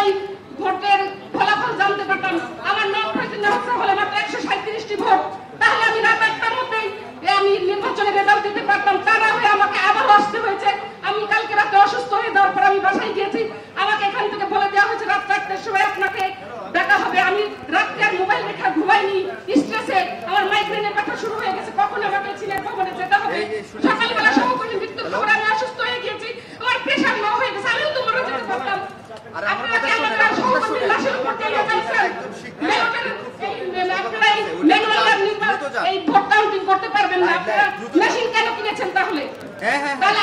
ওই ভোটের ফলাফল জানতে পারতাম। আমার নাম প্রেসিডেন্ট হলে মাত্র 137টি ভোট, তাহলে আমি রাত 1টার মধ্যেই আমি নির্বাচনের রেজাল্ট দিতে পারতাম। তারা হয়ে আমাকে আবার আসতে হয়েছে। আমি কালকে রাতে অসুস্থ হয়ে যাওয়ার পর আমি বাসায় গিয়েছি, আমাকে এখান থেকে বলে দেওয়া হয়েছে রাত 4টার সময় আপনাকে দেখা হবে। আমি রাত্রে আর মোবাইল রেখা ঘুমাইনি, স্ট্রেসে আমার মাইগ্রেনের ব্যথা শুরু হয়ে গেছে, কখন আমাকে সিলেট ভবনে যেতে হবে। সকালবেলা সহকর্মী মৃত্যুর খবর আমি অসুস্থ হয়ে গিয়েছি, আমার প্রেশার লো হয়ে গেছে, আমিও তো মরে যেতে পারতাম। আপনারা কি এলাকার সহকর্মীর লাশের উপর চালিয়ে যাচ্ছেন? এই ভোট কাউন্টিং করতে পারবেন না, আপনারা মেশিন কেন কিনেছেন তাহলে? তাহলে